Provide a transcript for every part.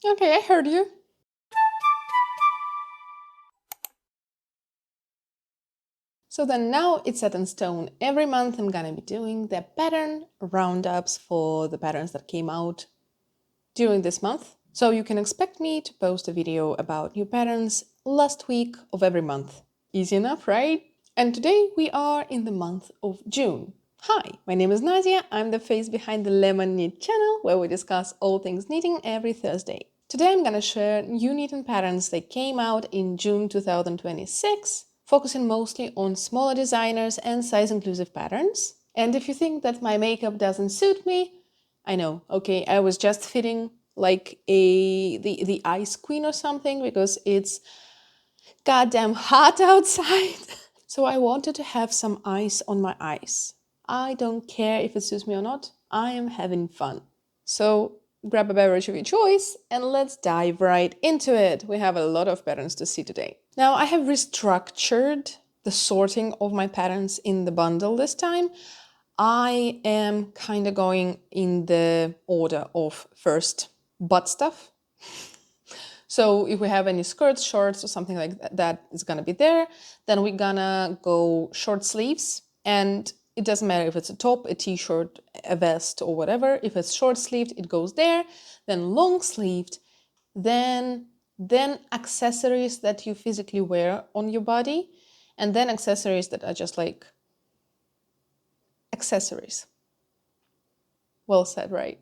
Okay, I heard you. So then now it's set in stone. Every month I'm gonna be doing the pattern roundups for the patterns that came out during this month. So you can expect me to post a video about new patterns last week of every month. Easy enough, right? And today we are in the month of June. Hi, my name is Nadya. I'm the face behind the Lemon Knit channel where we discuss all things knitting every Thursday. Today I'm gonna share new knitting patterns that came out in June 2026, focusing mostly on smaller designers and size-inclusive patterns. And if you think that my makeup doesn't suit me, I know, okay, I was just fitting like the ice queen or something because it's goddamn hot outside. So I wanted to have some ice on my eyes. I don't care if it suits me or not. I am having fun. So grab a beverage of your choice and let's dive right into it. We have a lot of patterns to see today. Now I have restructured the sorting of my patterns in the bundle this time. I am kind of going in the order of first butt stuff. So if we have any skirts, shorts, or something like that is gonna be there. Then we're gonna go short sleeves, and it doesn't matter if it's a top, a t-shirt, a vest, or whatever. If it's short sleeved, it goes there. Then long sleeved, then accessories that you physically wear on your body, and then accessories that are just like accessories. Well said, right?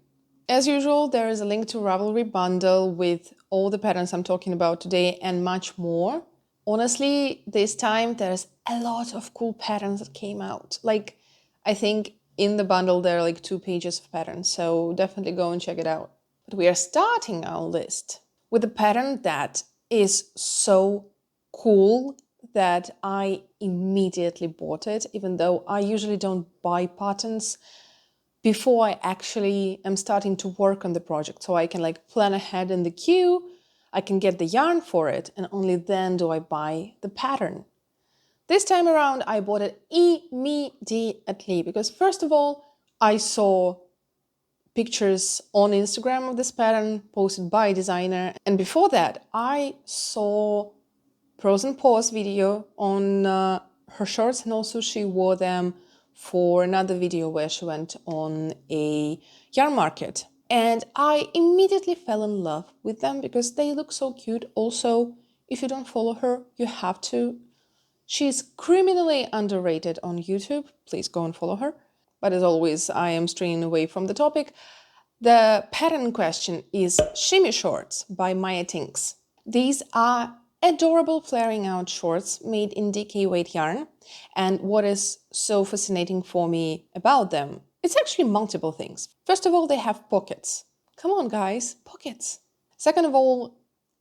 As usual, there is a link to Ravelry bundle with all the patterns I'm talking about today and much more. Honestly, this time there's a lot of cool patterns that came out. Like, I think in the bundle there are like 2 pages of patterns, so definitely go and check it out. But we are starting our list with a pattern that is so cool that I immediately bought it, even though I usually don't buy patterns before I actually am starting to work on the project. So I can like plan ahead in the queue, I can get the yarn for it, and only then do I buy the pattern. This time around, I bought it immediately because first of all, I saw pictures on Instagram of this pattern posted by a designer. And before that, I saw pros and pause video on her shorts, and also she wore them for another video where she went on a yarn market. And I immediately fell in love with them because they look so cute. Also, if you don't follow her, you have to. She's criminally underrated on YouTube. Please go and follow her. But as always, I am straying away from the topic. The pattern in question is Shimmy Shorts by Maya Tinks. These are adorable flaring out shorts made in DK weight yarn. And what is so fascinating for me about them, it's actually multiple things. First of all, they have pockets. Come on, guys, pockets. Second of all,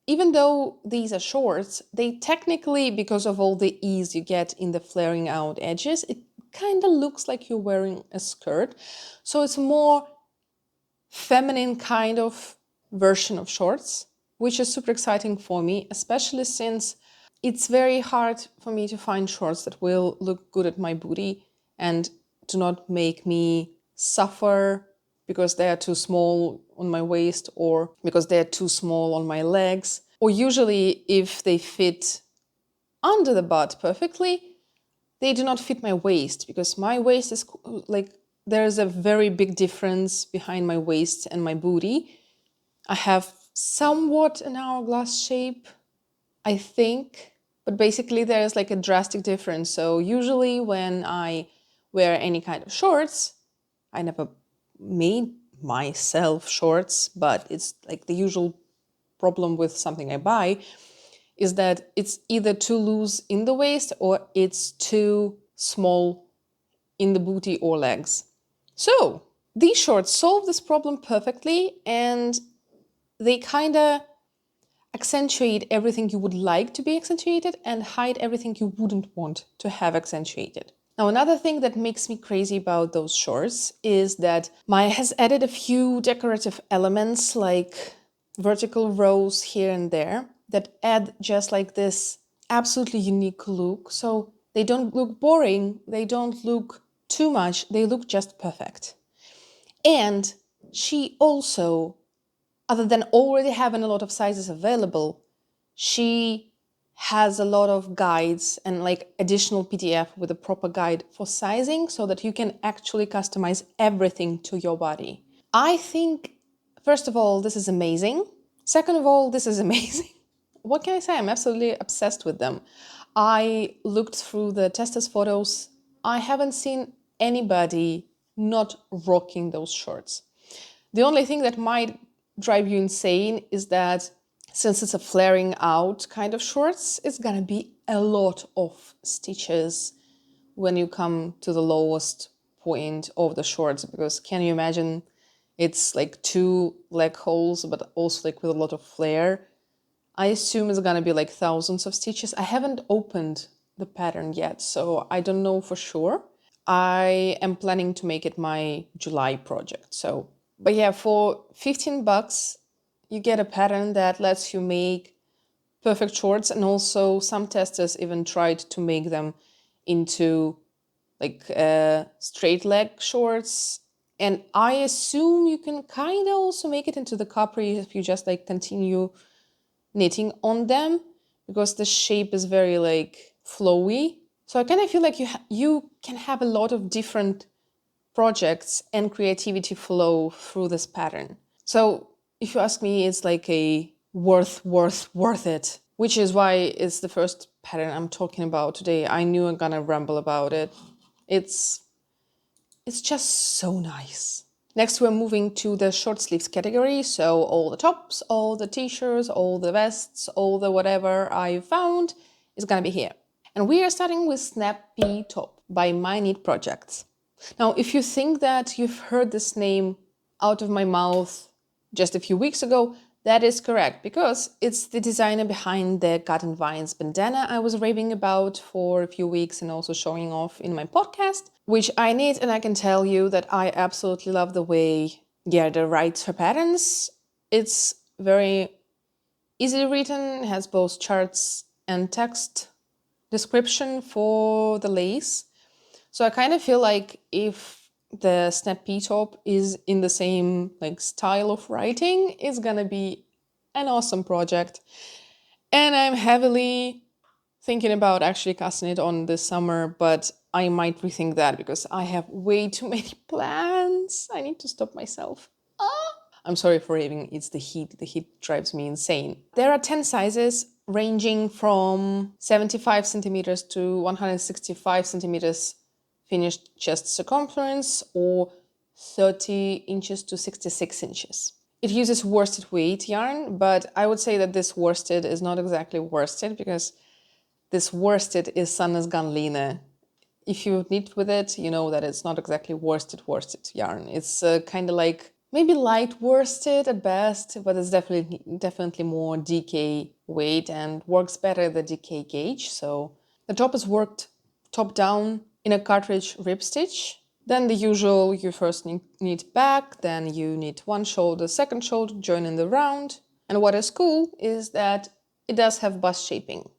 even though these are shorts, they technically, because of all the ease you get in the flaring out edges, it kind of looks like you're wearing a skirt. So it's more feminine kind of version of shorts, which is super exciting for me, especially since it's very hard for me to find shorts that will look good at my booty and do not make me suffer because they are too small on my waist or because they are too small on my legs. Or usually if they fit under the butt perfectly, they do not fit my waist because my waist is like, there's a very big difference behind my waist and my booty. I have somewhat an hourglass shape, I think, but basically there's like a drastic difference. So usually when I wear any kind of shorts, I never made myself shorts, but it's like the usual problem with something I buy is that it's either too loose in the waist or it's too small in the booty or legs. So these shorts solve this problem perfectly, and they kind of accentuate everything you would like to be accentuated and hide everything you wouldn't want to have accentuated. Now, another thing that makes me crazy about those shorts is that Maya has added a few decorative elements like vertical rows here and there that add just like this absolutely unique look. So they don't look boring, they don't look too much, they look just perfect. And she also other than already having a lot of sizes available, she has a lot of guides and like additional PDF with a proper guide for sizing so that you can actually customize everything to your body. I think, first of all, this is amazing. Second of all, this is amazing. What can I say? I'm absolutely obsessed with them. I looked through the testers' photos. I haven't seen anybody not rocking those shorts. The only thing that might drive you insane is that since it's a flaring out kind of shorts, it's gonna be a lot of stitches when you come to the lowest point of the shorts, because can you imagine it's like 2 leg holes, but also like with a lot of flare. I assume it's gonna be like thousands of stitches. I haven't opened the pattern yet, so I don't know for sure. I am planning to make it my July project. So, but yeah, for 15 bucks, you get a pattern that lets you make perfect shorts, and also some testers even tried to make them into like straight leg shorts. And I assume you can kind of also make it into the capri if you just like continue knitting on them, because the shape is very like flowy. So I kind of feel like you can have a lot of different projects and creativity flow through this pattern. So if you ask me, it's like a worth it, which is why it's the first pattern I'm talking about today. I knew I'm gonna ramble about it. It's just so nice. Next, we're moving to the short sleeves category. So all the tops, all the t-shirts, all the vests, all the whatever I found is gonna be here. And we are starting with Snappy Top by My Knit Projects. Now, if you think that you've heard this name out of my mouth just a few weeks ago, that is correct, because it's the designer behind the Garden Vines bandana I was raving about for a few weeks and also showing off in my podcast, which I knit, and I can tell you that I absolutely love the way Gerda writes her patterns. It's very easily written, has both charts and text description for the lace. So I kind of feel like if the Snappy Top is in the same like style of writing, it's gonna be an awesome project. And I'm heavily thinking about actually casting it on this summer, but I might rethink that because I have way too many plans. I need to stop myself. I'm sorry for raving, it's the heat. The heat drives me insane. There are 10 sizes ranging from 75 centimeters to 165 centimeters finished chest circumference, or 30 inches to 66 inches. It uses worsted weight yarn, but I would say that this worsted is not exactly worsted, because this worsted is Sannes Ganline. If you knit with it, you know that it's not exactly worsted yarn. It's kind of like maybe light worsted at best, but it's definitely more DK weight and works better the DK gauge. So the top is worked top down in a cartridge rib stitch. Then the usual, you first knit back, then you knit one shoulder, second shoulder, join in the round. And what is cool is that it does have bust shaping,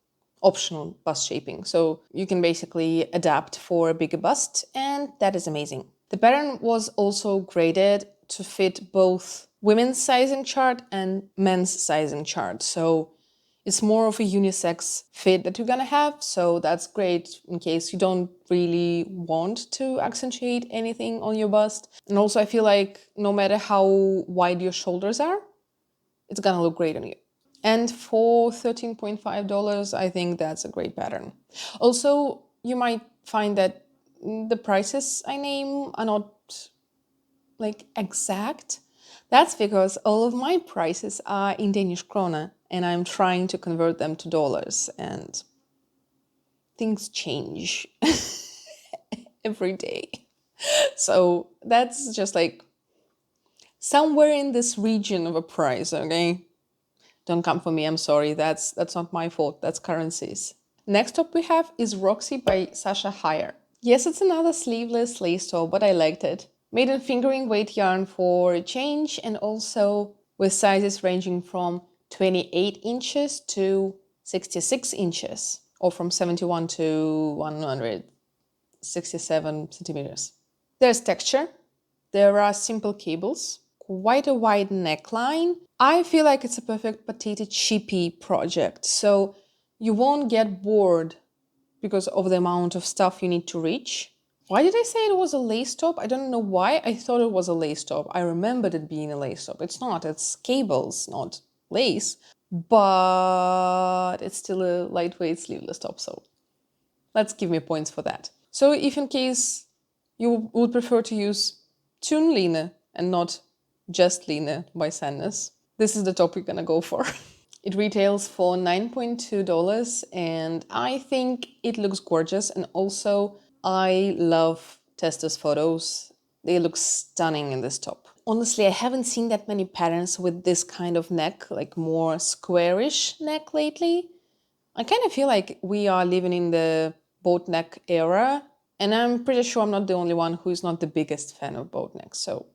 optional bust shaping. So you can basically adapt for a bigger bust, and that is amazing. The pattern was also graded to fit both women's sizing chart and men's sizing chart. So it's more of a unisex fit that you're gonna have. So that's great in case you don't really want to accentuate anything on your bust. And also I feel like no matter how wide your shoulders are, it's gonna look great on you. And for $13.5, I think that's a great pattern. Also, you might find that the prices I name are not like exact. That's because all of my prices are in Danish krone, and I'm trying to convert them to dollars, and things change every day. So that's just like somewhere in this region of a price, okay? Don't come for me, I'm sorry, that's not my fault, that's currencies. Next up we have is Roxy by Sasha Hire. Yes, it's another sleeveless lace top, but I liked it. Made in fingering weight yarn for a change, and also with sizes ranging from 28 inches to 66 inches, or from 71 to 167 centimeters. There's texture, there are simple cables, quite a wide neckline. I feel like it's a perfect potato chippy project, so you won't get bored because of the amount of stuff you need to reach. Why did I say it was a lace top? I don't know why I thought it was a lace top. I remembered it being a lace top. It's not, it's cables, not lace, but it's still a lightweight sleeveless top, so let's give me points for that. So if in case you would prefer to use Tunline and not just Line by Sandnes, this is the top we're gonna go for. It retails for $9.2 and I think it looks gorgeous, and also I love Testa's photos. They look stunning in this top. Honestly, I haven't seen that many patterns with this kind of neck, like more squarish neck lately. I kind of feel like we are living in the boat neck era, and I'm pretty sure I'm not the only one who is not the biggest fan of boat necks, so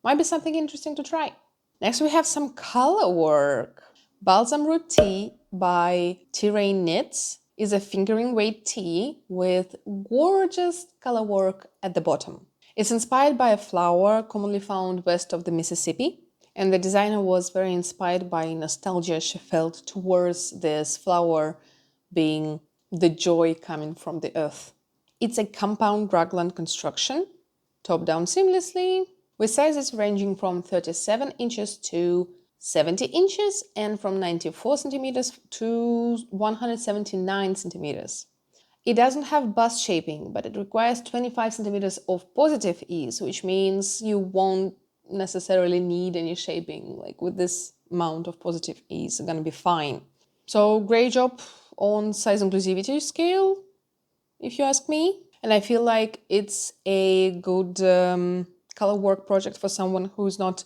might be something interesting to try. Next we have some color work. Balsam Root Tea by Terrain Knits is a fingering weight tee with gorgeous color work at the bottom. It's inspired by a flower commonly found west of the Mississippi, and the designer was very inspired by nostalgia she felt towards this flower being the joy coming from the earth. It's a compound raglan construction, top down seamlessly, with sizes ranging from 37 inches to 70 inches and from 94 centimeters to 179 centimeters. It doesn't have bust shaping, but it requires 25 centimeters of positive ease, which means you won't necessarily need any shaping. Like with this amount of positive ease, it's gonna be fine. So great job on size inclusivity scale, if you ask me. And I feel like it's a good color work project for someone who's not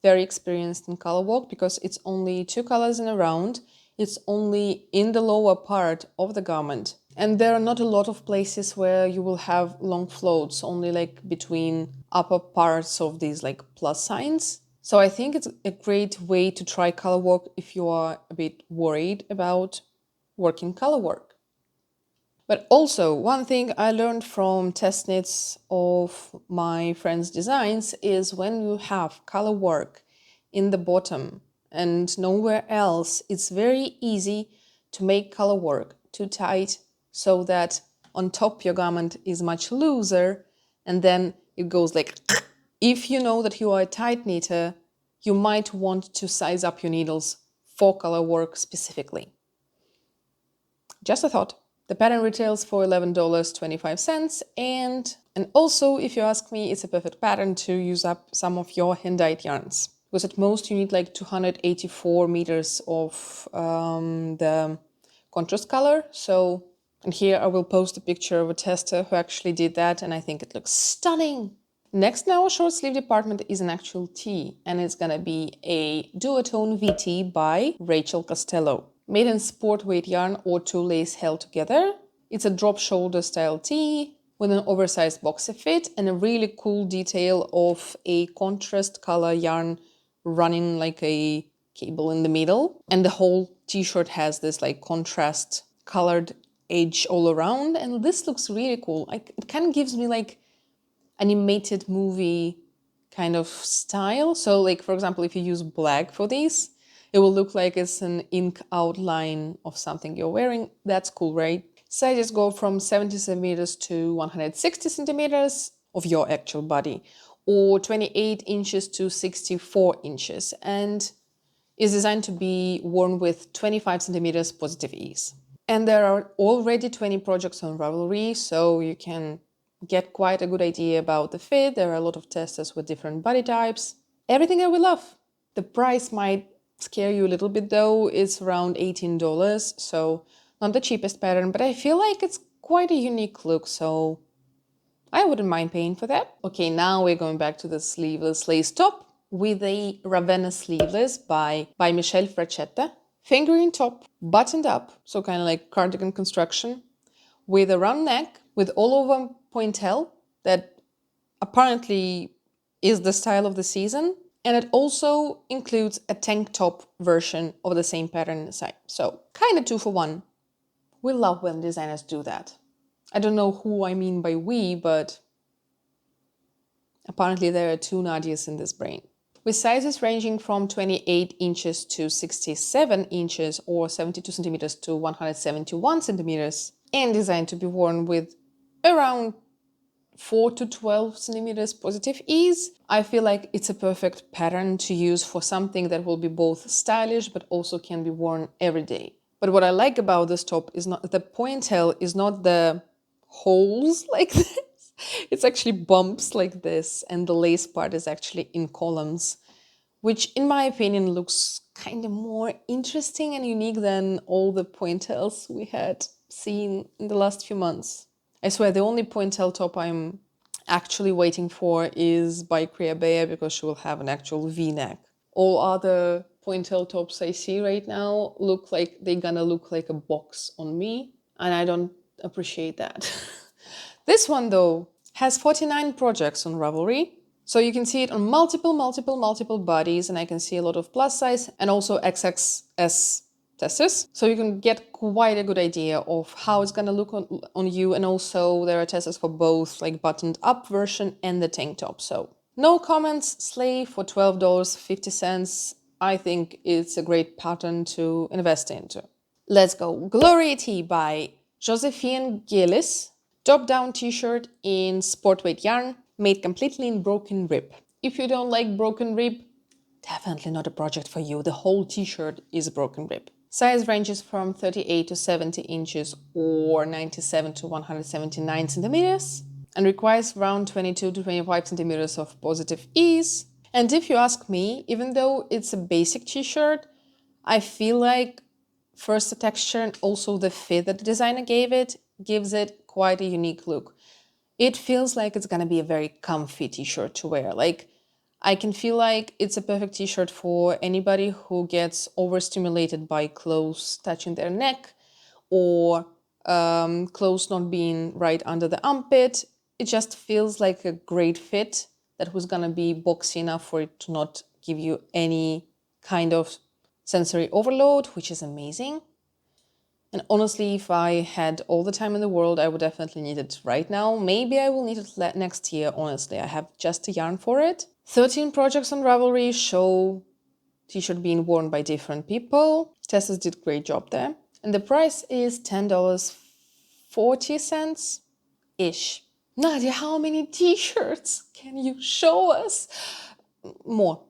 very experienced in color work, because it's only 2 colors in a round. It's only in the lower part of the garment. And there are not a lot of places where you will have long floats, only like between upper parts of these like plus signs. So I think it's a great way to try color work if you are a bit worried about working color work. But also, one thing I learned from test knits of my friends' designs is when you have color work in the bottom and nowhere else, it's very easy to make color work too tight so that on top your garment is much looser, and then it goes like if you know that you are a tight knitter, you might want to size up your needles for color work specifically. Just a thought. The pattern retails for $11.25, and also, if you ask me, it's a perfect pattern to use up some of your hand-dyed yarns, because at most you need like 284 meters of the contrast color. So, and here I will post a picture of a tester who actually did that, and I think it looks stunning. Next in our short sleeve department is an actual tee, and it's gonna be a duotone VT by Rachel Costello. Made in sport weight yarn or 2 lace held together. It's a drop shoulder style tee with an oversized boxy fit and a really cool detail of a contrast color yarn running like a cable in the middle. And the whole t-shirt has this like contrast colored edge all around, and this looks really cool. It kind of gives me like animated movie kind of style. So like, for example, if you use black for these, it will look like it's an ink outline of something you're wearing. That's cool, right? Sizes go from 70 centimeters to 160 centimeters of your actual body, or 28 inches to 64 inches, and is designed to be worn with 25 centimeters positive ease. And there are already 20 projects on Ravelry, so you can get quite a good idea about the fit. There are a lot of testers with different body types. Everything I will love. The price might scare you a little bit though. It's around $18, so not the cheapest pattern, but I feel like it's quite a unique look, so I wouldn't mind paying for that. Okay, now we're going back to the sleeveless lace top with a Ravenna sleeveless by Michelle Frachetta. Fingering top, buttoned up, so kind of like cardigan construction, with a round neck, with all over pointelle that apparently is the style of the season. And it also includes a tank top version of the same pattern inside. So kind of 2 for 1. We love when designers do that. I don't know who I mean by we, but apparently there are 2 Nadyas in this brain. with sizes ranging from 28 inches to 67 inches or 72 centimeters to 171 centimeters, and designed to be worn with around 4 to 12 centimeters positive ease. I feel like it's a perfect pattern to use for something that will be both stylish but also can be worn every day. But what I like about this top is not the pointel, is not the holes like this. It's actually bumps like this, and the lace part is actually in columns, which in my opinion looks kind of more interesting and unique than all the pointels we had seen in the last few months. I swear the only pointel top I'm actually waiting for is by Kriya Bea, because she will have an actual V-neck. All other pointel tops I see right now look like they're gonna look like a box on me, and I don't appreciate that. This one though has 49 projects on Ravelry. So you can see it on multiple bodies, and I can see a lot of plus size and also XXS testers. So you can get quite a good idea of how it's gonna look on you, and also there are testers for both like buttoned up version and the tank top. So no comments, slay for $12.50. I think it's a great pattern to invest into. Let's go. Glory Tea by Josephine Gillis. Top-down t-shirt in sport weight yarn, made completely in broken rib. If you don't like broken rib, definitely not a project for you. The whole t-shirt is broken rib. Size ranges from 38 to 70 inches or 97 to 179 centimeters, and requires around 22 to 25 centimeters of positive ease. And if you ask me, even though it's a basic t-shirt, I feel like first the texture and also the fit that the designer gave it gives it quite a unique look. It feels like it's gonna be a very comfy t-shirt to wear. Like, I can feel like it's a perfect t-shirt for anybody who gets overstimulated by clothes touching their neck, or clothes not being right under the armpit. It just feels like a great fit that was gonna be boxy enough for it to not give you any kind of sensory overload, which is amazing. And honestly, if I had all the time in the world, I would definitely need it right now. Maybe I will need it next year, honestly. I have just a yarn for it. 13 projects on Ravelry show t-shirt being worn by different people. Testers did a great job there. And the price is $10.40-ish. Nadya, how many t-shirts can you show us? More.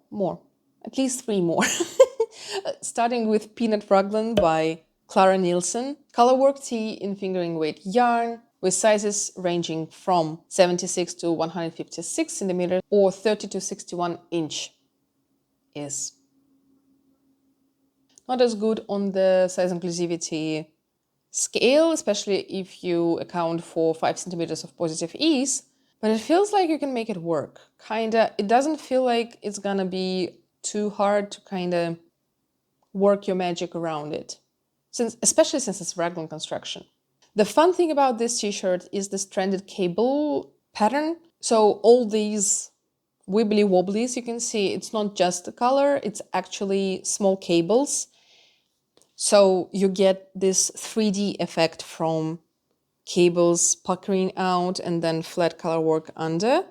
At least 3 more. Starting with Peanut Raglan by Clara Nielsen. Colorwork tee in fingering weight yarn with sizes ranging from 76 to 156 centimeters or 30 to 61 inch is not as good on the size inclusivity scale, especially if you account for 5 centimeters of positive ease, but it feels like you can make it work. Kinda, it doesn't feel like it's gonna be too hard to kinda work your magic around it, especially since it's raglan construction. The fun thing about this t-shirt is the stranded cable pattern. So all these wibbly wobblies, you can see it's not just the color, it's actually small cables. So you get this 3D effect from cables puckering out and then flat color work under.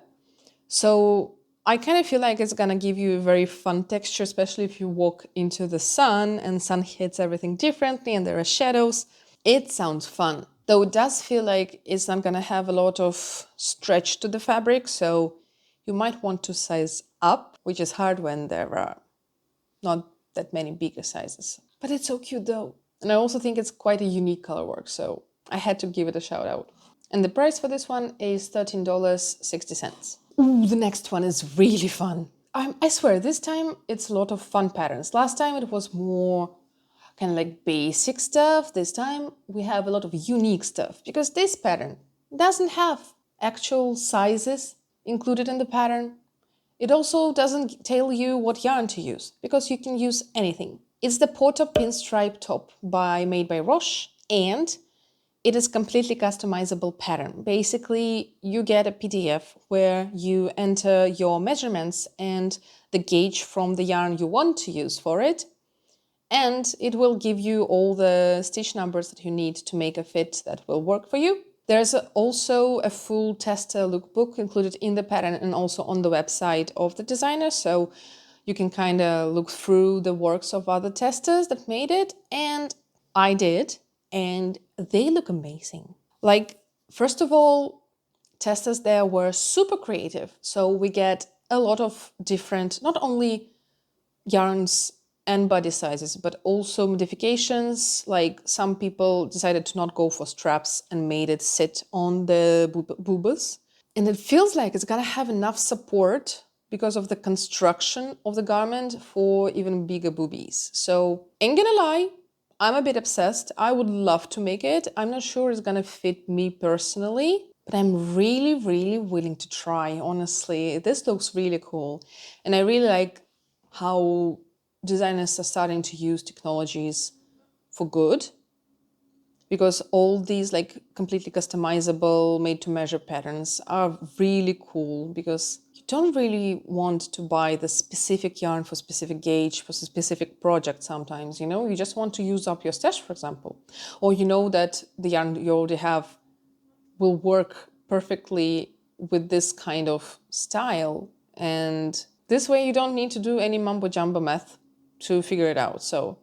So I kind of feel like it's gonna give you a very fun texture, especially if you walk into the sun and sun hits everything differently and there are shadows. It sounds fun, though it does feel like it's not gonna have a lot of stretch to the fabric, so you might want to size up, which is hard when there are not that many bigger sizes. But it's so cute though. And I also think it's quite a unique color work, so I had to give it a shout out. And the price for this one is $13.60. Ooh, the next one is really fun. I swear, this time it's a lot of fun patterns. Last time it was more kind of like basic stuff. This time we have a lot of unique stuff, because this pattern doesn't have actual sizes included in the pattern. It also doesn't tell you what yarn to use, because you can use anything. It's the Porter Pinstripe top made by Roche, and it is completely customizable pattern. Basically, you get a PDF where you enter your measurements and the gauge from the yarn you want to use for it, and it will give you all the stitch numbers that you need to make a fit that will work for you. There's also a full tester lookbook included in the pattern and also on the website of the designer, so You can kind of look through the works of other testers that made it, and I did, and they look amazing. Like, first of all, testers there were super creative. So we get a lot of different, not only yarns and body sizes, but also modifications. Like some people decided to not go for straps and made it sit on the boobas. And it feels like it's gonna have enough support because of the construction of the garment for even bigger boobies. So ain't gonna lie, I'm a bit obsessed. I would love to make it. I'm not sure it's gonna fit me personally, but I'm really, really willing to try, honestly. This looks really cool. And I really like how designers are starting to use technologies for good, because all these like completely customizable made to measure patterns are really cool, because you don't really want to buy the specific yarn for specific gauge for specific project sometimes, you know, you just want to use up your stash, for example, or you know that the yarn you already have will work perfectly with this kind of style, and this way you don't need to do any mumbo jumbo math to figure it out. So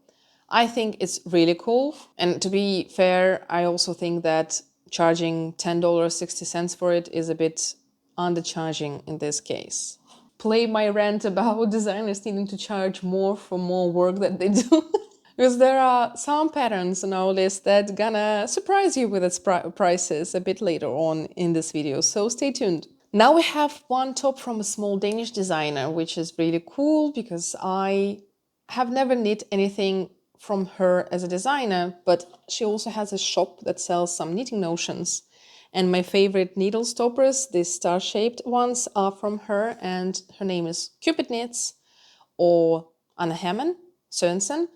I think it's really cool. And to be fair, I also think that charging $10.60 for it is a bit undercharging in this case. Play my rant about designers needing to charge more for more work that they do. Because there are some patterns on our list that gonna surprise you with its prices a bit later on in this video, so stay tuned. Now we have one top from a small Danish designer, which is really cool because I have never knit anything from her as a designer, but she also has a shop that sells some knitting notions. And my favorite needle stoppers, these star-shaped ones, are from her, and her name is Cupid Knits or Anna Herman Sørensen,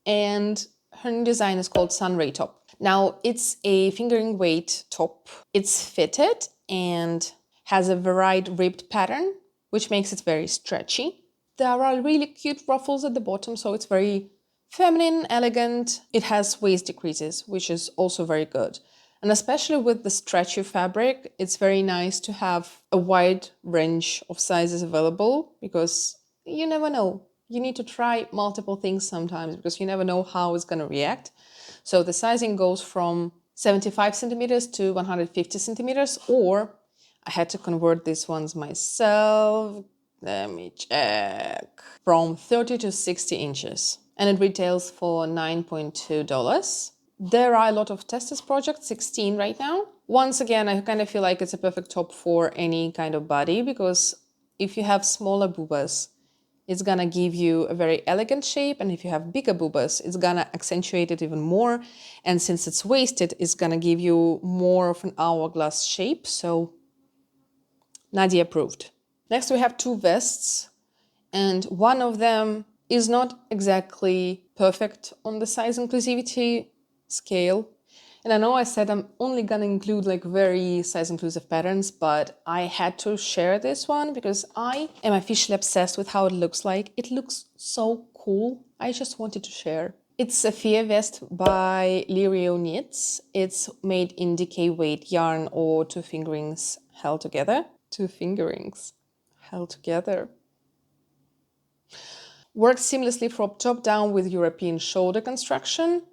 and her new design is called Sunray Top. Now it's a fingering weight top. It's fitted and has a varied ribbed pattern, which makes it very stretchy. There are really cute ruffles at the bottom, so it's very feminine, elegant. It has waist decreases, which is also very good. And especially with the stretchy fabric, it's very nice to have a wide range of sizes available, because you never know. You need to try multiple things sometimes because you never know how it's going to react. So the sizing goes from 75 centimeters to 150 centimeters, or I had to convert these ones myself. Let me check. From 30 to 60 inches. And it retails for $9.2. There are a lot of testers projects, 16 right now. Once again, I kind of feel like it's a perfect top for any kind of body, because if you have smaller boobas, it's gonna give you a very elegant shape, and if you have bigger boobas, it's gonna accentuate it even more. And since it's waisted, it's gonna give you more of an hourglass shape. So Nadya approved. Next we have two vests, and one of them is not exactly perfect on the size inclusivity scale. And I know I said I'm only gonna include like very size inclusive patterns, but I had to share this one because I am officially obsessed with how it looks like. It looks so cool. I just wanted to share. It's a Fear vest by Lirio Knits. It's made in DK weight yarn or two fingerings held together. Two fingerings held together. Works seamlessly from top down with European shoulder construction.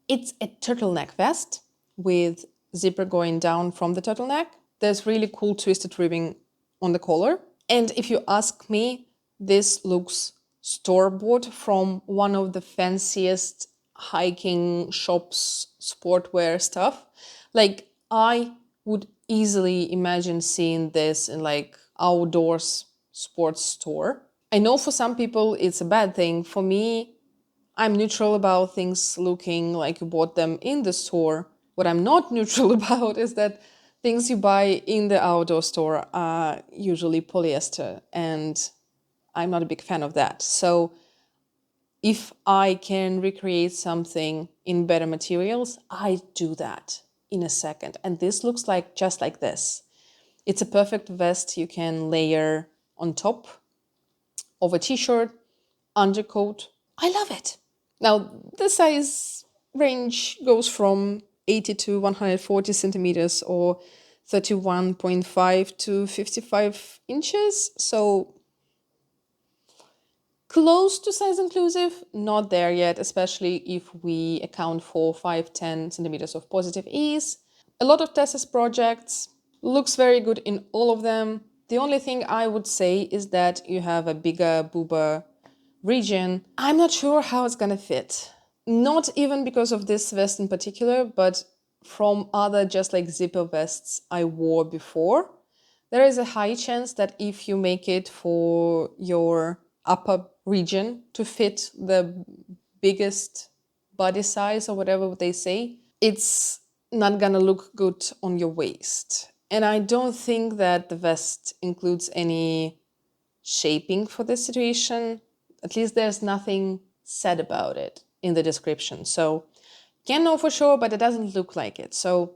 It's a turtleneck vest with zipper going down from the turtleneck. There's really cool twisted ribbing on the collar. And if you ask me, this looks store-bought from one of the fanciest hiking shops, sportwear stuff. Like, I would easily imagine seeing this in like outdoors sports store. I know for some people it's a bad thing. For me, I'm neutral about things looking like you bought them in the store. What I'm not neutral about is that things you buy in the outdoor store are usually polyester, and I'm not a big fan of that. So if I can recreate something in better materials, I do that in a second. And this looks like just like this. It's a perfect vest you can layer on top of a t-shirt, undercoat. I love it. Now, the size range goes from 80 to 140 centimeters or 31.5 to 55 inches. So Close to size inclusive, not there yet, especially if we account for 5-10 centimeters of positive ease. A lot of Tessa's projects, looks very good in all of them. The only thing I would say is that you have a bigger booba region. I'm not sure how it's gonna fit. Not even because of this vest in particular, but from other just like zipper vests I wore before. There is a high chance that if you make it for your upper region to fit the biggest body size or whatever they say, it's not gonna look good on your waist. And I don't think that the vest includes any shaping for this situation. At least there's nothing said about it in the description. So can't know for sure, but it doesn't look like it. So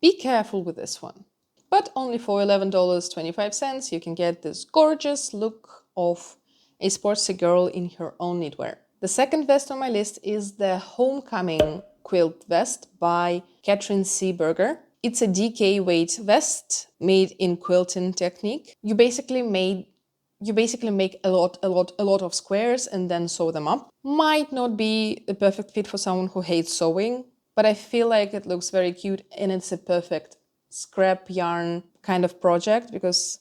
be careful with this one. But only for $11.25 you can get this gorgeous look of a sportsy girl in her own knitwear. The second vest on my list is the Homecoming quilt vest by Katrin C. Berger. It's a DK weight vest made in quilting technique. You basically make a lot of squares and then sew them up. Might not be a perfect fit for someone who hates sewing, but I feel like it looks very cute and it's a perfect scrap yarn kind of project because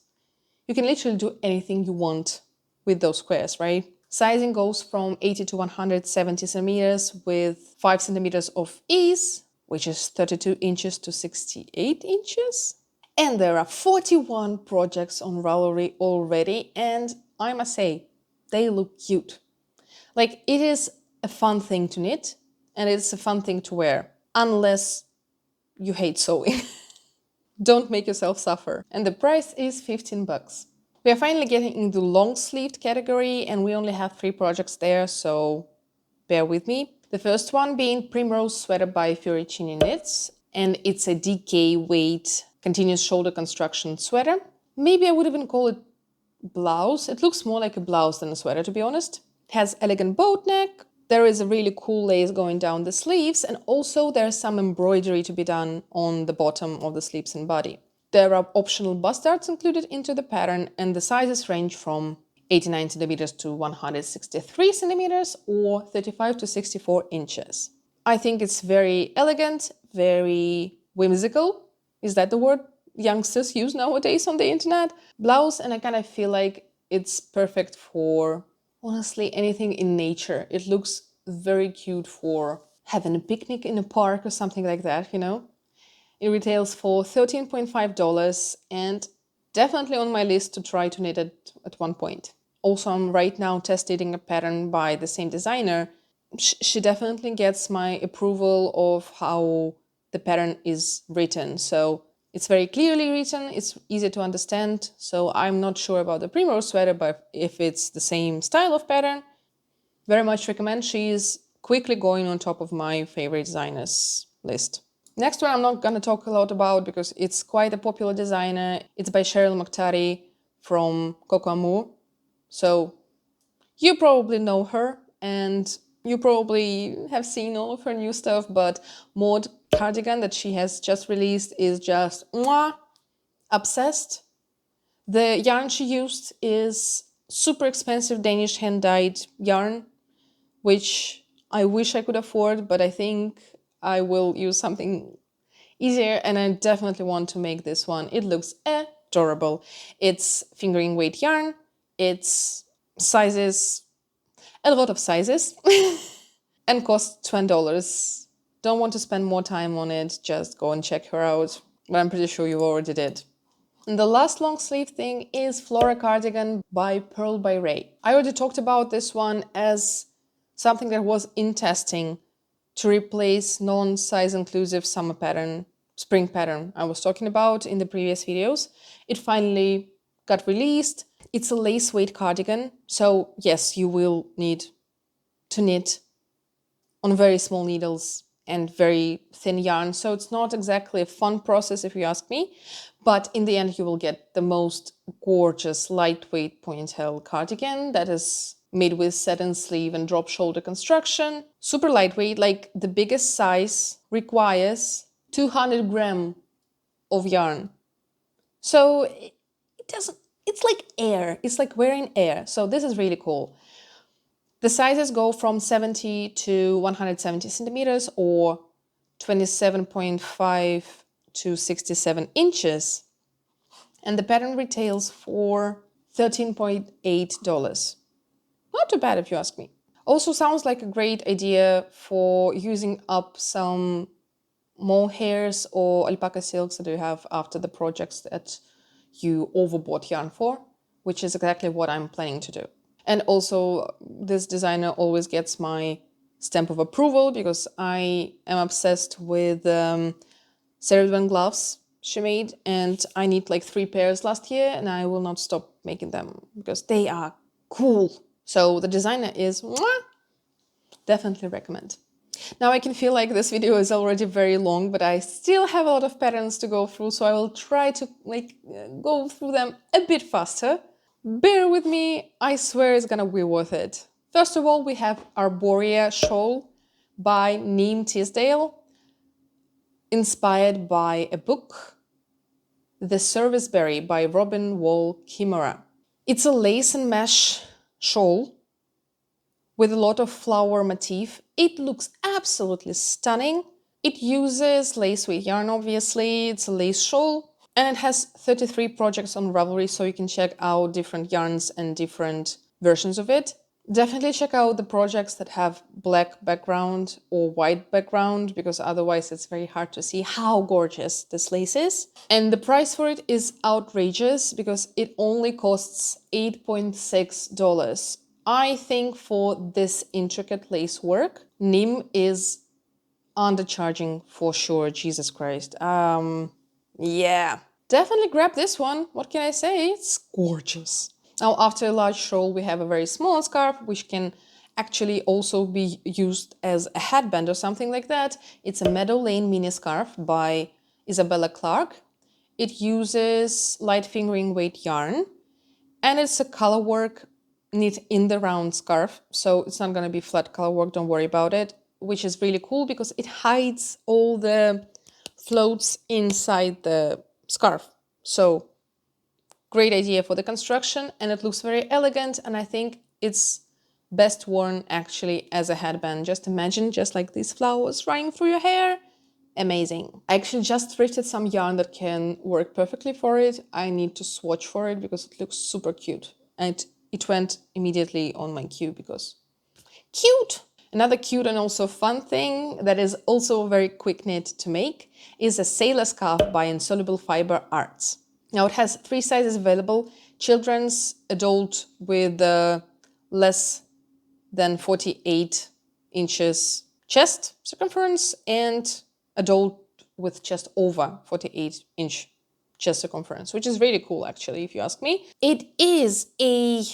you can literally do anything you want with those squares, right? Sizing goes from 80 to 170 centimeters with 5 centimeters of ease, which is 32 inches to 68 inches. And there are 41 projects on Ravelry already, and I must say, they look cute. Like, it is a fun thing to knit, and it's a fun thing to wear, unless you hate sewing. Don't make yourself suffer. And the price is 15 bucks. We are finally getting into long-sleeved category, and we only have 3 projects there, so bear with me. The first one being Primrose Sweater by Fioricini Knits, and it's a DK weight continuous shoulder construction sweater. Maybe I would even call it blouse. It looks more like a blouse than a sweater, to be honest. It has elegant boat neck. There is a really cool lace going down the sleeves, and also there's some embroidery to be done on the bottom of the sleeves and body. There are optional bust darts included into the pattern, and the sizes range from 89 centimeters to 163 centimeters or 35 to 64 inches. I think it's very elegant, very whimsical. Is that the word youngsters use nowadays on the internet? Blouse, and I kind of feel like it's perfect for, honestly, anything in nature. It looks very cute for having a picnic in a park or something like that, you know? It retails for $13.5 and definitely on my list to try to knit it at one point. Also, I'm right now test knitting a pattern by the same designer. She definitely gets my approval of how the pattern is written. So it's very clearly written, it's easy to understand. So I'm not sure about the Primrose sweater, but if it's the same style of pattern, very much recommend. She is quickly going on top of my favorite designers list. Next one I'm not going to talk a lot about because it's quite a popular designer. It's by Cheryl Mokhtari from Coco Amour. So you probably know her and you probably have seen all of her new stuff, but Maud cardigan that she has just released is just mwah, obsessed. The yarn she used is super expensive Danish hand-dyed yarn, which I wish I could afford, but I think I will use something easier, and I definitely want to make this one. It looks adorable. It's fingering weight yarn, it's sizes, a lot of sizes, and costs $20. Don't want to spend more time on it, just go and check her out, but I'm pretty sure you already did. And the last long sleeve thing is Flora Cardigan by Pearl by Ray. I already talked about this one as something that was in testing to replace non-size inclusive summer pattern, spring pattern I was talking about in the previous videos. It finally got released. It's a lace weight cardigan, so yes, you will need to knit on very small needles and very thin yarn, so it's not exactly a fun process if you ask me, but in the end you will get the most gorgeous lightweight ponytail cardigan that is made with satin sleeve and drop shoulder construction. Super lightweight, like the biggest size requires 200 grams of yarn. So it it's like air. It's like wearing air. So this is really cool. The sizes go from 70 to 170 centimeters or 27.5 to 67 inches. And the pattern retails for $13.8. Not too bad if you ask me. Also sounds like a great idea for using up some mohairs or alpaca silks that you have after the projects that you overbought yarn for, which is exactly what I'm planning to do. And also, this designer always gets my stamp of approval because I am obsessed with cerulean gloves she made, and I need like 3 pairs last year, and I will not stop making them because they are cool. So the designer is mwah, definitely recommend. Now I can feel like this video is already very long, but I still have a lot of patterns to go through, so I will try to go through them a bit faster. Bear with me, I swear it's gonna be worth it. First of all, we have Arborea Shawl by Neem Tisdale, inspired by a book, The Serviceberry by Robin Wall Kimura. It's a lace and mesh shawl with a lot of flower motif. It looks absolutely stunning. It uses lace weight yarn, obviously. It's a lace shawl. And it has 33 projects on Ravelry, so you can check out different yarns and different versions of it. Definitely check out the projects that have black background or white background, because otherwise it's very hard to see how gorgeous this lace is. And the price for it is outrageous because it only costs $8.6. I think for this intricate lace work, Neem is undercharging for sure. Jesus Christ. Yeah. Definitely grab this one. What can I say? It's gorgeous. Now, after a large shawl, we have a very small scarf, which can actually also be used as a headband or something like that. It's a Meadow Lane mini scarf by Isabella Clark. It uses light fingering weight yarn, and it's a color work knit in the round scarf, so it's not going to be flat color work, don't worry about it, which is really cool because it hides all the floats inside the scarf. So great idea for the construction, and it looks very elegant, and I think it's best worn actually as a headband. Just imagine just like these flowers running through your hair. Amazing. I actually just thrifted some yarn that can work perfectly for it. I need to swatch for it because it looks super cute, and it went immediately on my queue because cute. Another cute and also fun thing that is also very quick knit to make is a sailor scarf by Insoluble Fiber Arts. Now it has 3 sizes available: children's, adult with less than 48 inches chest circumference, and adult with just over 48-inch chest circumference, which is really cool actually, if you ask me. It is a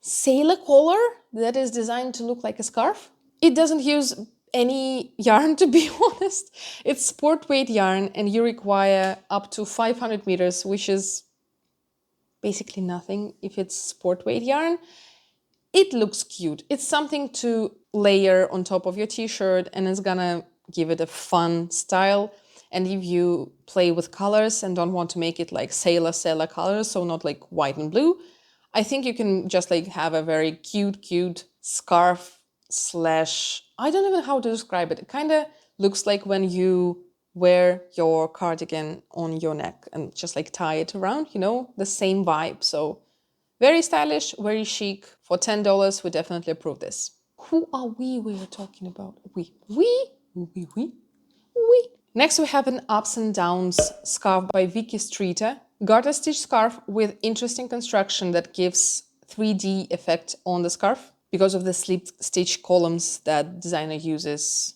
sailor collar that is designed to look like a scarf. It doesn't use any yarn, to be honest. It's sport weight yarn, and you require up to 500 meters, which is basically nothing if it's sport weight yarn. It looks cute. It's something to layer on top of your t-shirt, and it's gonna give it a fun style. And if you play with colors and don't want to make it like sailor colors, so not like white and blue, I think you can just like have a very cute scarf slash, I don't even know how to describe it. It kind of looks like when you wear your cardigan on your neck and just like tie it around, you know, the same vibe. So very stylish, very chic. For $10, we definitely approve this. Who are we are talking about? We. Next, we have an Ups and Downs scarf by Vicky Streeter. Garter stitch scarf with interesting construction that gives 3D effect on the scarf because of the slip stitch columns that designer uses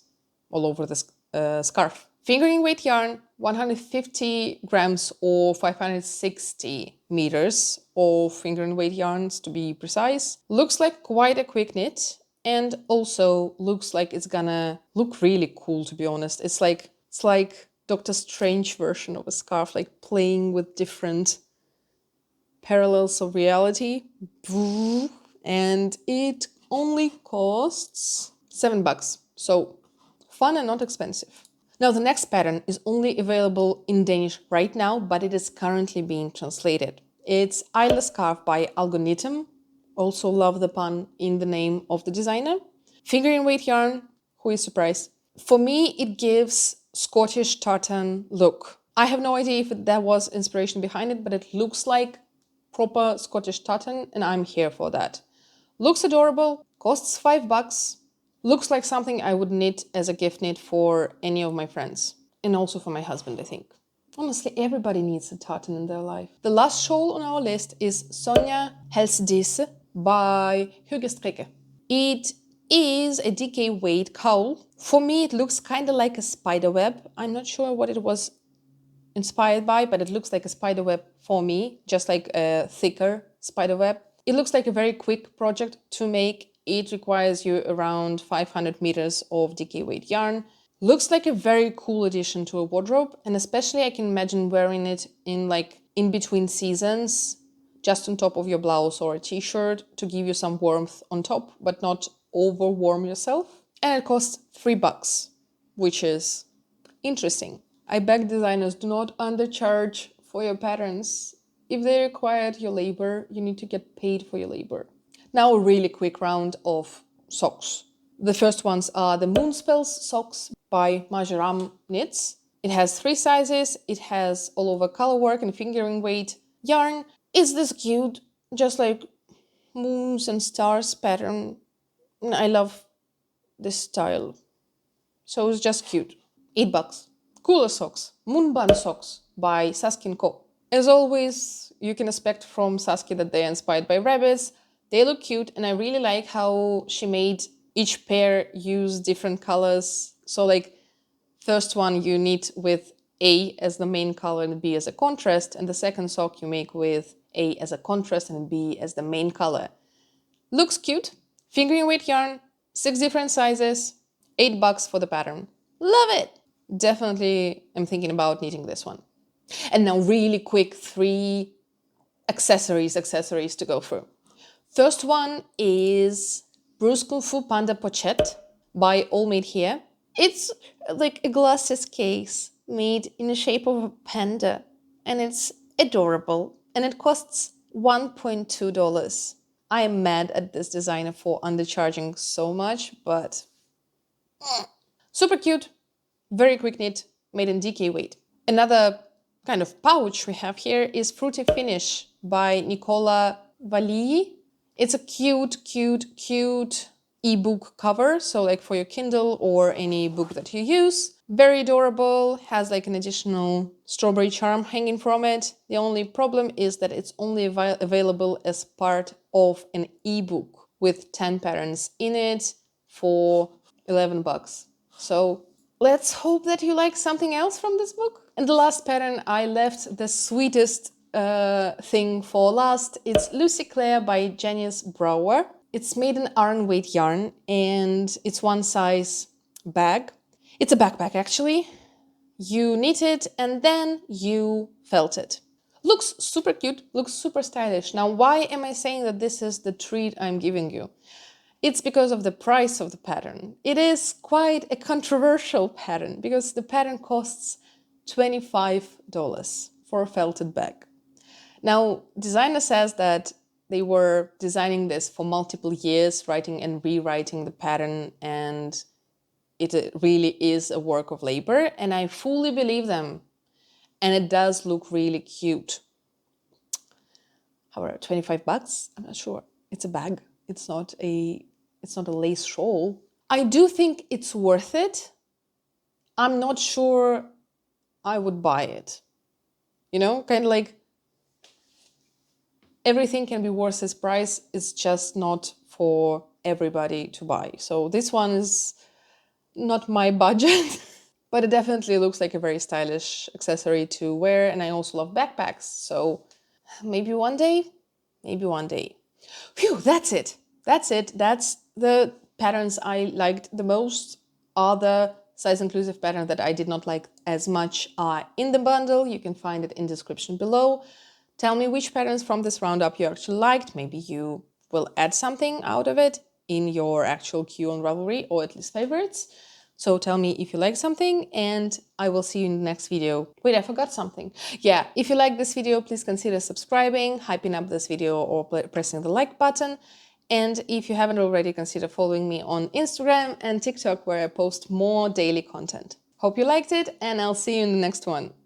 all over the scarf. Fingering weight yarn, 150 grams or 560 meters of fingering weight yarns to be precise. Looks like quite a quick knit, and also looks like it's gonna look really cool, to be honest. It's like Doctor Strange version of a scarf, like playing with different parallels of reality. And it only costs $7. So fun and not expensive. Now the next pattern is only available in Danish right now, but it is currently being translated. It's Eyeless Scarf by Aalborg. Also love the pun in the name of the designer. Fingering weight yarn, who is surprised? For me, it gives Scottish tartan look. I have no idea if that was inspiration behind it, but it looks like proper Scottish tartan, and I'm here for that. Looks adorable, costs $5. Looks like something I would knit as a gift knit for any of my friends. And also for my husband, I think. Honestly, everybody needs a tartan in their life. The last shawl on our list is Sonja Helsdisse by Huggestrikke. It is a DK weight cowl. For me, it looks kind of like a spider web. I'm not sure what it was inspired by, but it looks like a spider web for me, just like a thicker spider web. It looks like a very quick project to make. It requires you around 500 meters of DK weight yarn. Looks like a very cool addition to a wardrobe, and especially I can imagine wearing it in between seasons, just on top of your blouse or a t-shirt to give you some warmth on top, but not over warm yourself. And it costs $3, which is interesting. I beg designers, do not undercharge for your patterns. If they required your labor, you need to get paid for your labor. Now a really quick round of socks. The first ones are the Moonspells socks by Majoram Knits. It has 3 sizes, it has all over color work and fingering weight yarn. It's this cute, just like moons and stars pattern. I love this style. So it's just cute. $8. Cooler socks. Moonbun socks by Saskin Co. As always, you can expect from Saskia that they are inspired by rabbits. They look cute, and I really like how she made each pair use different colors. So like, first one you knit with A as the main color and B as a contrast, and the second sock you make with A as a contrast and B as the main color. Looks cute. Fingering weight yarn, 6 different sizes, $8 for the pattern. Love it! Definitely I'm thinking about knitting this one. And now really quick, 3 accessories to go through. First one is Bruce Kung Fu Panda Pochette by All Made Here. It's like a glasses case made in the shape of a panda, and it's adorable, and it costs $1.2. I am mad at this designer for undercharging so much, but super cute, very quick knit, made in DK weight. Another kind of pouch we have here is Fruity Finish by Nicola Valli. It's a cute ebook cover, so like for your Kindle or any book that you use. Very adorable, has like an additional strawberry charm hanging from it. The only problem is that it's only available as part of an ebook with 10 patterns in it for $11. So let's hope that you like something else from this book. And the last pattern, I left the sweetest thing for last. It's Lucy Claire by Janice Brower. It's made in iron weight yarn, and it's 1 size bag. It's a backpack actually. You knit it and then you felt it. Looks super cute, looks super stylish. Now, why am I saying that this is the treat I'm giving you? It's because of the price of the pattern. It is quite a controversial pattern because the pattern costs $25 for a felted bag. Now, designer says that they were designing this for multiple years, writing and rewriting the pattern, and it really is a work of labor, and I fully believe them. And it does look really cute. However, $25? I'm not sure. It's a bag. It's not a lace shawl. I do think it's worth it. I'm not sure I would buy it. You know, kind of like everything can be worth its price. It's just not for everybody to buy. So this one is not my budget, but it definitely looks like a very stylish accessory to wear. And I also love backpacks. So maybe one day, Phew, that's it. That's the patterns I liked the most. Other size inclusive patterns that I did not like as much are in the bundle. You can find it in the description below. Tell me which patterns from this roundup you actually liked. Maybe you will add something out of it in your actual queue on Ravelry, or at least favorites. So tell me if you like something, and I will see you in the next video. Wait, I forgot something. Yeah, if you like this video, please consider subscribing, hyping up this video, or pressing the like button. And if you haven't already, consider following me on Instagram and TikTok, where I post more daily content. Hope you liked it, and I'll see you in the next one.